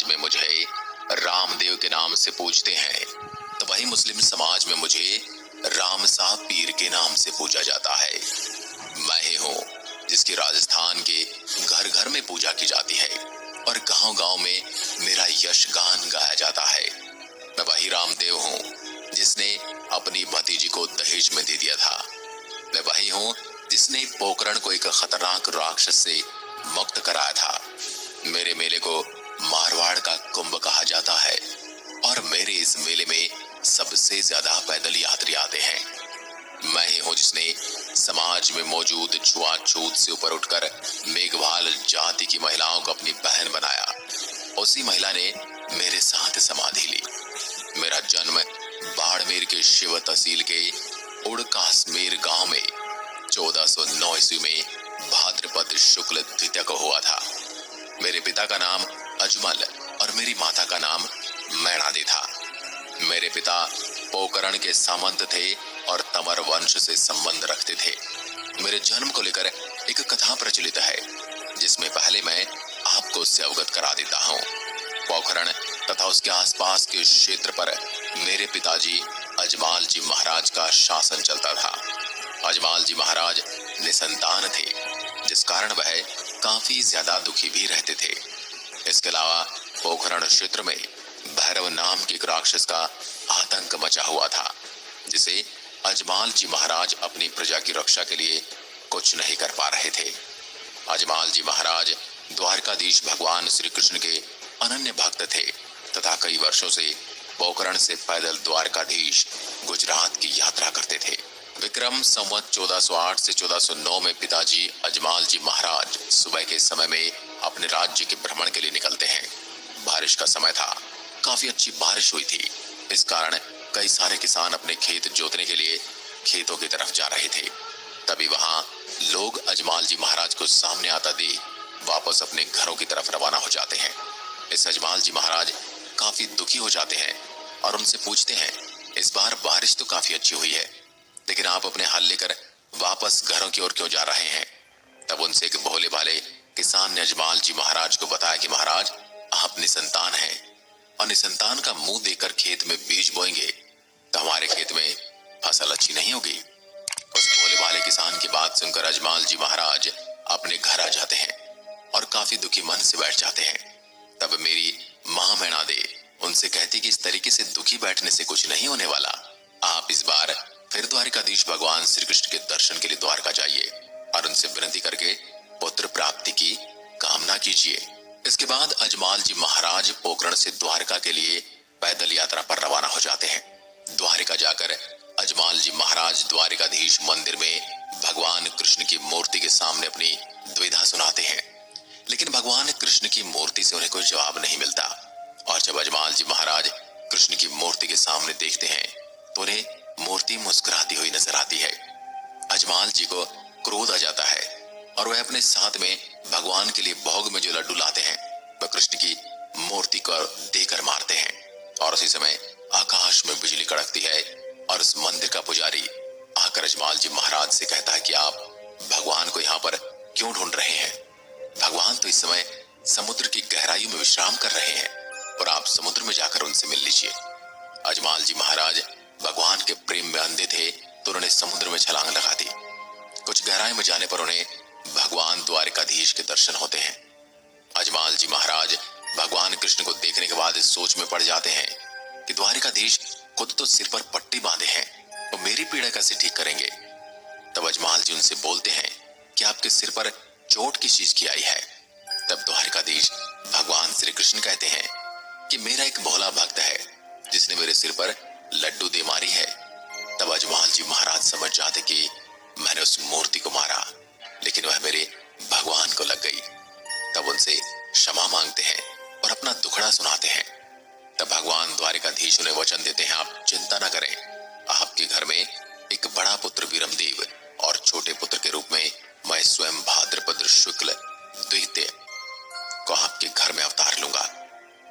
में मुझे रामदेव के नाम से पूजते हैं, तो वही मुस्लिम समाज में मुझे रामसा पीर के नाम से पूजा जाता है। मैं ही हूँ जिसकी राजस्थान के घर घर में पूजा की जाती है और गांव गांव में मेरा यश गान गाया जाता है। मैं वही रामदेव हूँ जिसने अपनी भतीजी को दहेज में दे दिया था। मैं वही हूँ जिसने पोकरण को एक खतरनाक राक्षस से मुक्त कराया था। मेरे मेले को मारवाड़ का कुंभ कहा जाता है और मेरे इस मेले में सबसे ज्यादा पैदल यात्री आते हैं। मैं ही हूँ जिसने समाज में मौजूद छुआछूत से ऊपर उठकर मेघवाल जाति की महिलाओं को अपनी बहन बनाया। उसी महिला ने मेरे साथ समाधि ली। मेरा जन्म बाड़मेर के शिव तहसील के उड़कासमेर गांव में 1409 ईस्वी में भाद्रपद शुक्ल द्वितीया को हुआ था। मेरे पिता का नाम अजमल और मेरी माता का नाम मैणादे था। मेरे पिता पोकरण के सामंत थे और तमर वंश से संबंध रखते थे। मेरे जन्म को लेकर एक कथा प्रचलित है जिसमें पहले मैं आपको उससे अवगत करा देता हूँ। पोखरण तथा उसके आसपास के क्षेत्र पर मेरे पिताजी अजमाल जी महाराज का शासन चलता था। अजमाल जी महाराज निसंतान थे, जिस कारण वह काफी ज्यादा दुखी भी रहते थे। इसके अलावा पोखरण क्षेत्र में भैरव नाम के एक राक्षस का आतंक मचा हुआ था, जिसे अजमाल जी महाराज अपनी प्रजा की रक्षा के लिए कुछ नहीं कर पा रहे थे। अजमाल जी महाराज द्वारकाधीश भगवान श्री कृष्ण के अनन्य भक्त थे तथा कई वर्षों से पोखरण से पैदल द्वारकाधीश गुजरात की यात्रा करते थे। विक्रम संवत 1408 से 1409 में पिताजी अजमाल जी महाराज सुबह के समय में अपने राज्य के भ्रमण के लिए निकलते हैं। बारिश का समय था, काफी अच्छी बारिश हुई थी। इस कारण कई सारे किसान अपने खेत जोतने के लिए खेतों की तरफ जा रहे थे। तभी वहां लोग अजमाल जी महाराज को सामने आता देख वापस अपने घरों की तरफ रवाना हो जाते हैं। इस अजमाल जी महाराज काफी दुखी हो जाते हैं और उनसे पूछते हैं, इस बार बारिश तो काफी अच्छी हुई है, लेकिन आप अपने हल लेकर वापस घरों की ओर क्यों जा रहे हैं? तब उनसे एक भोले भाले किसान ने अजमाल जी महाराज को बताया कि महाराज, आप निसंतान हैं और निसंतान का मुंह देखकर खेत में बीज बोएंगे तो हमारे खेत में फसल अच्छी नहीं होगी। उस भोले भाले किसान की बात सुनकर अजमाल जी महाराज अपने घर आ जाते हैं और काफी दुखी मन से बैठ जाते हैं। तब मेरी माँ मैणादे उनसे कहती कि इस तरीके से दुखी बैठने से कुछ नहीं होने वाला। आप इस बार फिर द्वारकाधीश भगवान श्री कृष्ण के दर्शन के लिए द्वारका जाइए और उनसे विनती करके पुत्र प्राप्ति की कामना कीजिए। इसके बाद अजमाल जी महाराज पोकरण से द्वारका के लिए पैदल यात्रा पर रवाना हो जाते हैं। द्वारिका जाकर अजमाल जी महाराज द्वारिकाधीश मंदिर में भगवान कृष्ण की मूर्ति के सामने अपनी द्विधा सुनाते हैं, लेकिन भगवान कृष्ण की मूर्ति से उन्हें कोई जवाब नहीं मिलता। और जब अजमाल जी महाराज कृष्ण की मूर्ति के सामने देखते हैं तो उन्हें मूर्ति मुस्कुराती हुई नजर आती है। अजमाल जी को क्रोध आ जाता है और वह अपने साथ में भगवान के लिए भोग में जो लड्डू लाते हैं वह कृष्ण की मूर्ति को देकर मारते हैं। और उसी समय आकाश में बिजली कड़कती है और उस मंदिर का पुजारी आकर अजमाल जी महाराज से कहता है कि आप भगवान को यहाँ पर क्यों ढूंढ रहे हैं? भगवान तो इस समय समुद्र की गहराइयों में विश्राम कर रहे हैं और आप समुद्र में जाकर उनसे मिल लीजिए। अजमाल जी महाराज भगवान के प्रेम में अंधे थे तो उन्होंने समुद्र में छलांग लगा दी। कुछ गहराई में जाने पर उन्हें भगवान द्वारिकाधीश के दर्शन होते हैं। अजमाल जी महाराज भगवान कृष्ण को देखने के बाद इस सोच में पड़ जाते हैं कि द्वारिकाधीश खुद तो सिर पर पट्टी बांधे हैं, वो मेरी पीड़ा कैसे ठीक करेंगे? तब अजमाल जी उनसे बोलते हैं कि आपके सिर पर चोट किस चीज की आई है? तब द्वारिकाधीश भगवान श्री कृष्ण कहते हैं कि मेरा एक भोला भक्त है जिसने मेरे सिर पर लड्डू दे मारी है। तब अजमाल जी महाराज समझ जाते कि मैंने उस मूर्ति को मारा, लेकिन वह मेरे भगवान को लग गई। तब उनसे क्षमा मांगते हैं और अपना दुखड़ा सुनाते हैं। तब भगवान द्वारिकाधीश उन्हें वचन देते हैं, आप चिंता न करें, आपके घर में एक बड़ा पुत्र वीरमदेव और छोटे पुत्र के रूप में मैं स्वयं भाद्रपद शुक्ल द्वितीय को आपके घर में अवतार लूंगा।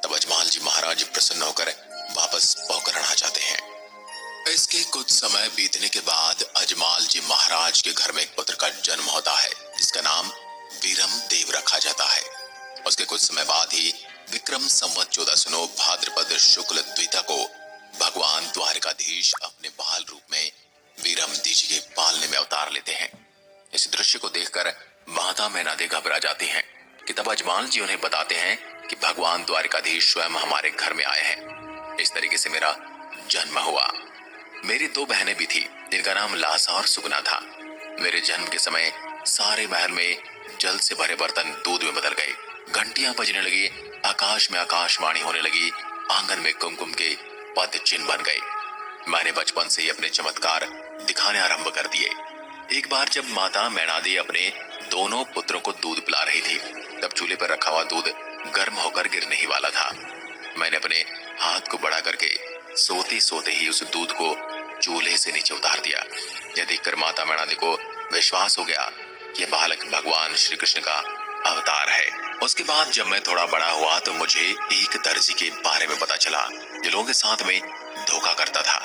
तब अजमाल जी महाराज प्रसन्न होकर वापस पोखरण आ जाते हैं। इसके कुछ समय बीतने के बाद अजमाल जी महाराज के घर में एक पुत्र का जन्म होता है जिसका नाम वीरमदेव रखा जाता है। उसके कुछ समय बाद ही विक्रम संवत 1409 भाद्रपद शुक्ल द्वितीया को भगवान द्वारिकाधीश अपने बाल रूप में वीरमदी जी के पालने में अवतार लेते हैं। इस दृश्य को देखकर माता मैनादे घबरा जाती हैं कि तब अजमाल जी उन्हें बताते हैं कि भगवान द्वारिकाधीश स्वयं हमारे घर में आए हैं। इस तरीके से मेरा जन्म हुआ। मेरी 2 बहनें भी थी जिनका नाम लासा और सुगना था। मेरे जन्म के समय सारे महल में जल से भरे बर्तन दूध में बदल गए, घंटियां बजने लगी, आकाश में आकाशवाणी होने लगी, आंगन में कुमकुम के पद चिन्ह बन गए। मैंने बचपन से ही अपने चमत्कार दिखाने आरंभ कर दिए। एक बार जब माता मैनादे अपने दोनों पुत्रों को दूध पिला रही थी, तब चूल्हे पर रखा हुआ दूध गर्म होकर गिरने ही वाला था। मैंने अपने हाथ को बढ़ा करके सोते सोते ही उस दूध को चूल्हे से नीचे उतार दिया। यह देखकर माता मैनादे को विश्वास हो गया कि बालक भगवान श्री कृष्ण का अवतार है। उसके बाद जब मैं थोड़ा बड़ा हुआ तो मुझे एक दर्जी के बारे में पता चला जो लोगों के साथ में धोखा करता था।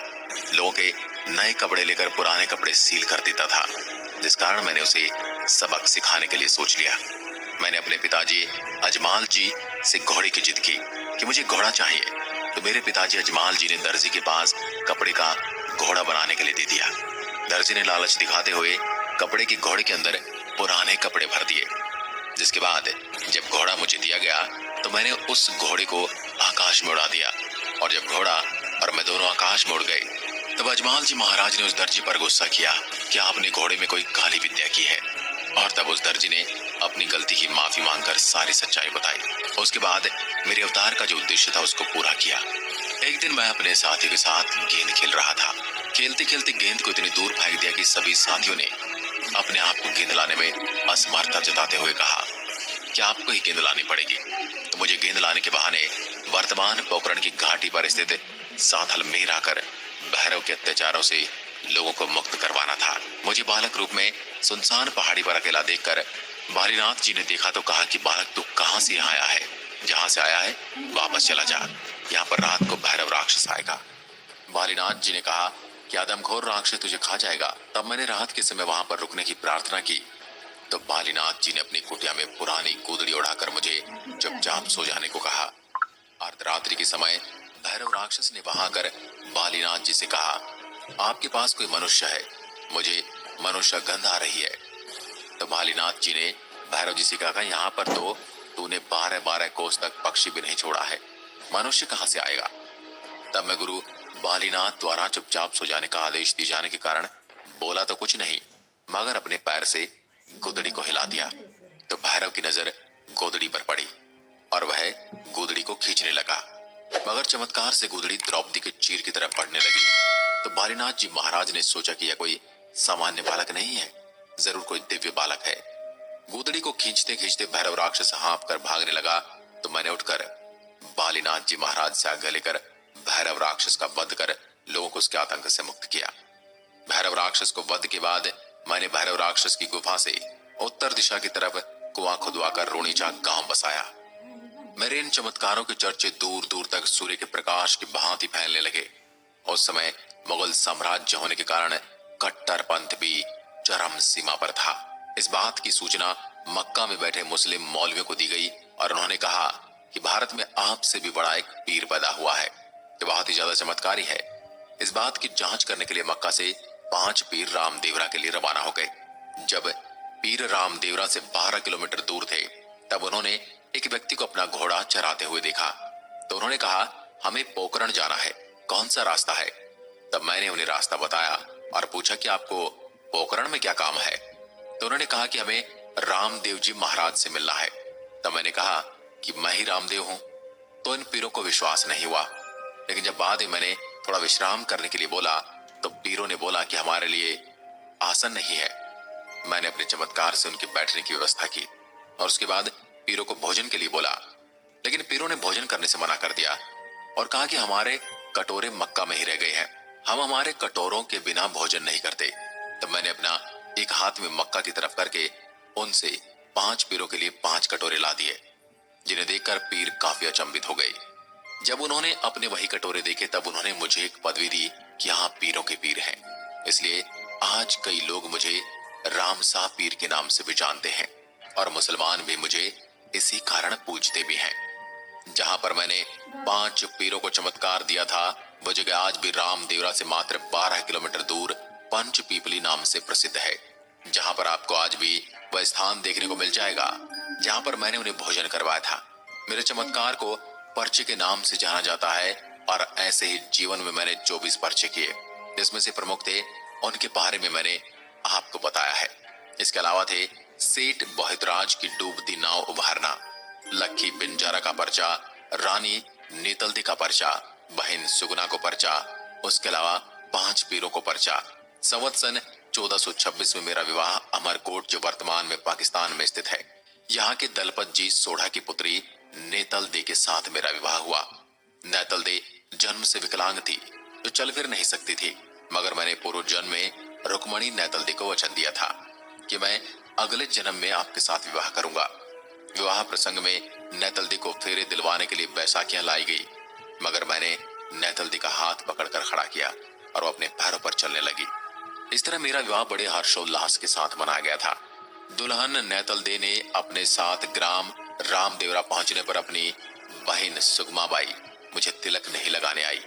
लोगों के नए कपड़े लेकर पुराने कपड़े सील कर देता था, जिस कारण मैंने उसे सबक सिखाने के लिए सोच लिया। मैंने अपने पिताजी अजमाल जी से घोड़े की जिद की कि मुझे घोड़ा चाहिए, तो मेरे पिताजी अजमाल जी ने दर्जी के पास कपड़े का घोड़ा बनाने के लिए दे दिया। दर्जी ने लालच दिखाते हुए कपड़े के घोड़े के अंदर पुराने कपड़े भर दिए। जिसके बाद जब घोड़ा मुझे दिया गया तो मैंने उस घोड़े को आकाश में उड़ा दिया, और जब घोड़ा और मैं दोनों आकाश में उड़ गए तब अजमाल जी महाराज ने उस दर्जी पर गुस्सा किया कि आपने घोड़े में कोई काली विद्या की है, और तब उस दर्जी ने अपनी गलती की माफी मांगकर सारी सच्चाई बताई। उसके बाद मेरे अवतार का जो उद्देश्य था उसको पूरा किया। एक दिन मैं अपने साथी के साथ गेंद खेल रहा था। खेलते खेलते गेंद को इतनी दूर फेंक दिया कि सभी साथियों ने अपने आप को गेंद लाने में असमर्थता जताते हुए कहा कि आपको ही गेंद लानी पड़ेगी। तो मुझे गेंद लाने के बहाने वर्तमान पोखरण की घाटी पर स्थित साथल में आकर भैरव के अत्याचारों से लोगों को मुक्त करवाना था। मुझे बालक रूप में सुनसान पहाड़ी पर अकेला देखकर बालीनाथ जी ने देखा तो कहा कि बालक तू कहां से आया है? जहां से आया है वापस चला जा, यहाँ पर रात को भैरव राक्षस आएगा। बालीनाथ जी ने कहा कि आदमखोर राक्षस तुझे खा जाएगा। तब मैंने रात के समय वहां पर रुकने की प्रार्थना की तो बालीनाथ जी ने अपनी कुटिया में पुरानी गोदड़ी उड़ाकर मुझे चुपचाप सो जाने को कहा। अर्धरात्रि के समय भैरव राक्षस ने वहां आकर बालीनाथ जी से कहा, आपके पास कोई मनुष्य है, मुझे मनुष्य गंध आ रही है। तो बालीनाथ जी ने भैरव जी से कहा, यहाँ पर तो तूने 12-12 कोस तक पक्षी भी नहीं छोड़ा है, मनुष्य कहाँ से आएगा? तब मैं गुरु बालीनाथ द्वारा चुपचाप सो जाने का आदेश दिए जाने के कारण बोला तो कुछ नहीं, मगर अपने पैर से गोदड़ी को हिला दिया। तो भैरव की नजर गोदड़ी पर पड़ी और वह गोदड़ी को खींचने लगा, मगर चमत्कार से गोदड़ी द्रौपदी के चीर की तरफ बढ़ने लगी। तो बालीनाथ जी महाराज ने सोचा कि यह कोई सामान्य बालक नहीं है, जरूर कोई दिव्य बालक है। गोदड़ी को खींचते खींचते भैरव राक्षस हाँफ कर भागने लगा तो मैंने उठकर बालीनाथ जी महाराज से आज्ञा लेकर भैरव राक्षस का वध कर लोगों को उसके आतंक से मुक्त किया। भैरव राक्षस को वध के बाद मैंने भैरव राक्षस की गुफा से उत्तर दिशा की तरफ कुआं खुदवाकर रोनीचा गांव बसाया। मेरे इन चमत्कारों के चर्चे दूर दूर तक सूर्य के प्रकाश की भांति फैलने लगे। उस समय मुगल साम्राज्य होने के कारण कट्टरपंथ भी चरम सीमा पर था। इस बात की सूचना मक्का में बैठे मुस्लिम मौलवियों को दी गई और उन्होंने कहा कि भारत में आपसे भी बड़ा एक पीर पैदा हुआ है जो बहुत ही ज्यादा चमत्कारी है। इस बात की जांच करने के लिए मक्का से 5 पीर रामदेवरा के लिए रवाना हो गए। जब पीर रामदेवरा से 12 किलोमीटर दूर थे तब उन्होंने एक व्यक्ति को अपना घोड़ा चराते हुए देखा। तो उन्होंने कहा, हमें पोखरण जाना है, कौन सा रास्ता है? तब मैंने उन्हें रास्ता बताया और पूछा कि आपको पोखरण में क्या काम है? तो उन्होंने कहा कि हमें रामदेव जी महाराज से मिलना है। तब मैंने कहा कि मैं ही रामदेव हूं। तो इन पीरों को विश्वास नहीं हुआ, लेकिन जब बाद में मैंने थोड़ा विश्राम करने के लिए बोला तो पीरों ने बोला कि हमारे लिए आसन नहीं है। मैंने अपने चमत्कार से उनके बैठने की व्यवस्था की और उसके बाद पीरों को भोजन के लिए बोला, लेकिन पीरों ने भोजन करने से मना कर दिया और कहा कि हमारे कटोरे मक्का में ही रह गए हैं, हम हमारे कटोरों के बिना भोजन नहीं करते। तब मैंने अपना एक हाथ में मक्का की तरफ करके उनसे 5 पीरों के लिए 5 कटोरे ला दिए, जिन्हें देखकर पीर काफी अचंभित हो गए। जब उन्होंने अपने वही कटोरे देखे तब उन्होंने मुझे एक पदवी दी कि हाँ पीरों के पीर हैं। इसलिए आज कई लोग मुझे रामसा पीर के नाम से भी जानते हैं और मुसलमान भी मुझे इसी कारण पूजते भी हैं। जहां पर मैंने 5 पीरों को चमत्कार दिया था, वो जगह आज भी रामदेवरा से मात्र 12 किलोमीटर दूर पंच पीपली नाम से प्रसिद्ध है, जहां पर आपको आज भी वह स्थान देखने को मिल जाएगा जहां पर मैंने उन्हें भोजन करवाया था। मेरे चमत्कार को पर्चे के नाम से जाना जाता है और ऐसे ही जीवन में मैंने 24 पर्चे किए, जिसमें से प्रमुख थे उनके बारे में मैंने आपको बताया है। इसके अलावा थे सेठ बोहितराज की डूबती नाव उभारना, लक्की बिंजारा का पर्चा, रानी नेतलदी का पर्चा, बहन सुगुना को पर्चा, उसके अलावा 5 पीरों को पर्चा। संवत्सन 1426 में मेरा विवाह अमरकोट, जो वर्तमान में पाकिस्तान में स्थित है, यहाँ के दलपत जी सोढ़ा की पुत्री नेतलदे के साथ मेरा विवाह हुआ। नेतलदे जन्म से विकलांग थी, जो चल फिर नहीं सकती थी, मगर मैंने पूर्व जन्म में रुक्मणी नेतलदे को वचन दिया था कि मैं अगले जन्म में आपके साथ विवाह करूंगा। विवाह प्रसंग में नेतलदी को फेरे दिलवाने के लिए बैसाखियां लाई गई, मगर मैंने नेतलदी का हाथ पकड़कर खड़ा किया और वो अपने पैरों पर चलने लगी। इस तरह मेरा विवाह बड़े हर्षोल्लास के साथ मनाया गया था। दुल्हन नेतलदे ने अपने साथ ग्राम रामदेवरा पहुंचने पर अपनी बहन सुगमाबाई मुझे तिलक नहीं लगाने आई।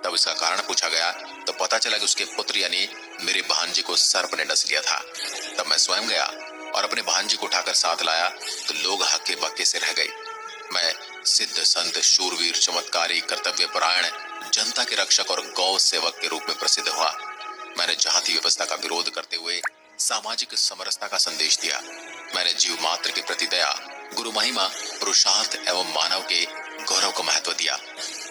तब इसका कारण पूछा गया तो पता चला कि उसके पुत्र यानी मेरे भांजे को सर्प ने डस लिया था। तब मैं स्वयं गया और अपने भांजे को उठाकर साथ लाया तो लोग हक्के बक्के से रह गए। मैं सिद्ध संत, शूरवीर, चमत्कारी, कर्तव्य परायण, जनता के रक्षक और गौ सेवक के रूप में प्रसिद्ध हुआ। मैंने जाति व्यवस्था का विरोध करते हुए सामाजिक समरसता का संदेश दिया। मैंने जीव मात्र के प्रति दया, गुरु महिमा, पुरुषार्थ एवं मानव के गौरव को महत्व दिया।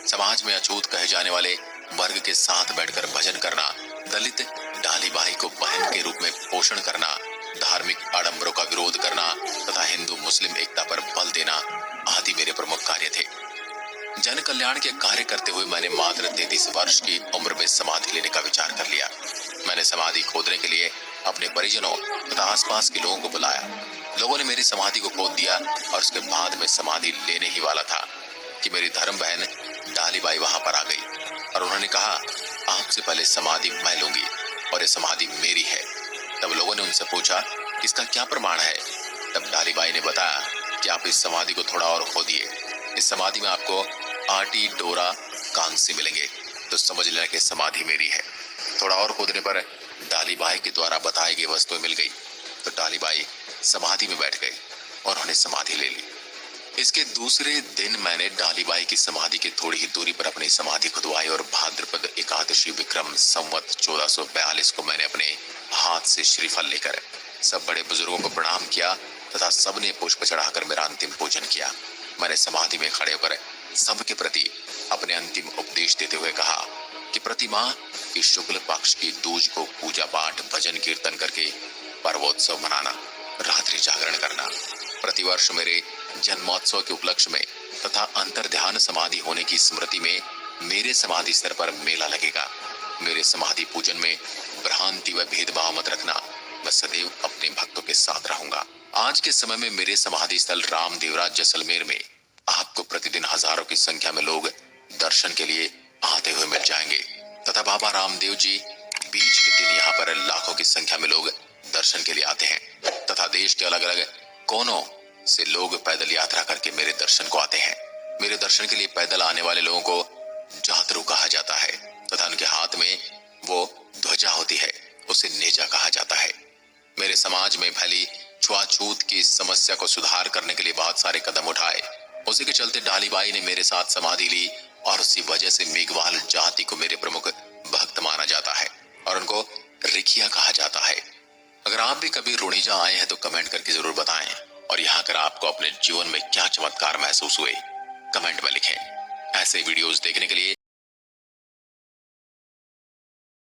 समाज में अछूत कहे जाने वाले वर्ग के साथ बैठकर भजन करना, दलित डाली बाई को बहन के रूप में पोषण करना, धार्मिक आडंबरों का विरोध करना तथा हिंदू मुस्लिम एकता पर बल देना आदि मेरे प्रमुख कार्य थे। जन कल्याण के कार्य करते हुए मैंने मात्र 33 वर्ष की उम्र में समाधि लेने का विचार कर लिया। मैंने समाधि खोदने के लिए अपने परिजनों तथा आसपास के लोगों को बुलाया। लोगों ने मेरी समाधि को खोद दिया और उसके बाद में समाधि लेने ही वाला था कि मेरी धर्म बहन डालीबाई वहां पर आ गई और उन्होंने कहा, आपसे पहले समाधि मैं लूंगी और ये समाधि मेरी है। तब लोगों ने उनसे पूछा, इसका क्या प्रमाण है? तब डालीबाई ने बताया कि आप इस समाधि को थोड़ा और खोदिए, इस समाधि में आपको आटी, डोरा, कांसी मिलेंगे, तो समझ लेना कि समाधि मेरी है। थोड़ा और खोदने पर डालीबाई के द्वारा बताई गई वस्तुएं मिल गई, तो डालीबाई समाधि में बैठ गई और उन्होंने समाधि ले ली। इसके दूसरे दिन मैंने डालीबाई की समाधि की थोड़ी ही दूरी पर अपनी समाधि खुदवाई और भाद्रपद एकादशी विक्रम संवत 1442 को मैंने अपने हाथ से श्रीफल लेकर सब बड़े बुजुर्गों को प्रणाम किया तथा सबने पुष्प चढ़ाकर मेरा अंतिम पूजन किया। मैंने समाधि में खड़े होकर सबके प्रति अपने अंतिम उपदेश देते हुए कहा कि प्रतिमाह की शुक्ल पक्ष की दूज को पूजा पाठ, भजन कीर्तन करके पर्वोत्सव मनाना, रात्रि जागरण करना। प्रतिवर्ष मेरे जन्मोत्सव के उपलक्ष्य में तथा अंतर ध्यान समाधि होने की स्मृति में मेरे समाधि स्थल पर मेला लगेगा। मेरे समाधि पूजन में भ्रांति व भेदभाव मत रखना, मैं सदैव अपने भक्तों के साथ रहूंगा। आज के समय में मेरे समाधि स्थल रामदेवरा जैसलमेर में आपको प्रतिदिन हजारों की संख्या में लोग दर्शन के लिए आते हुए मिल जाएंगे तथा बाबा रामदेव जी बीज के दिन यहाँ पर लाखों की संख्या में लोग दर्शन के लिए आते हैं तथा देश के अलग अलग कोनों से लोग पैदल यात्रा करके मेरे दर्शन को आते हैं। मेरे दर्शन के लिए पैदल आने वाले लोगों को जातरू कहा जाता है तथा उनके हाथ में वो ध्वजा होती है, उसे नेजा कहा जाता है। मेरे समाज में फैली छुआछूत की समस्या को सुधार करने के लिए बहुत सारे कदम उठाए। उसी के चलते डालीबाई ने मेरे साथ समाधि ली और उसी वजह से मेघवाल जाति को मेरे प्रमुख भक्त माना जाता है और उनको रिखिया कहा जाता है। अगर आप भी कभी रुणीजा आए हैं तो कमेंट करके जरूर बताएं और यहाँ कर आपको अपने जीवन में क्या चमत्कार महसूस हुए कमेंट में लिखें। ऐसे वीडियोस देखने के लिए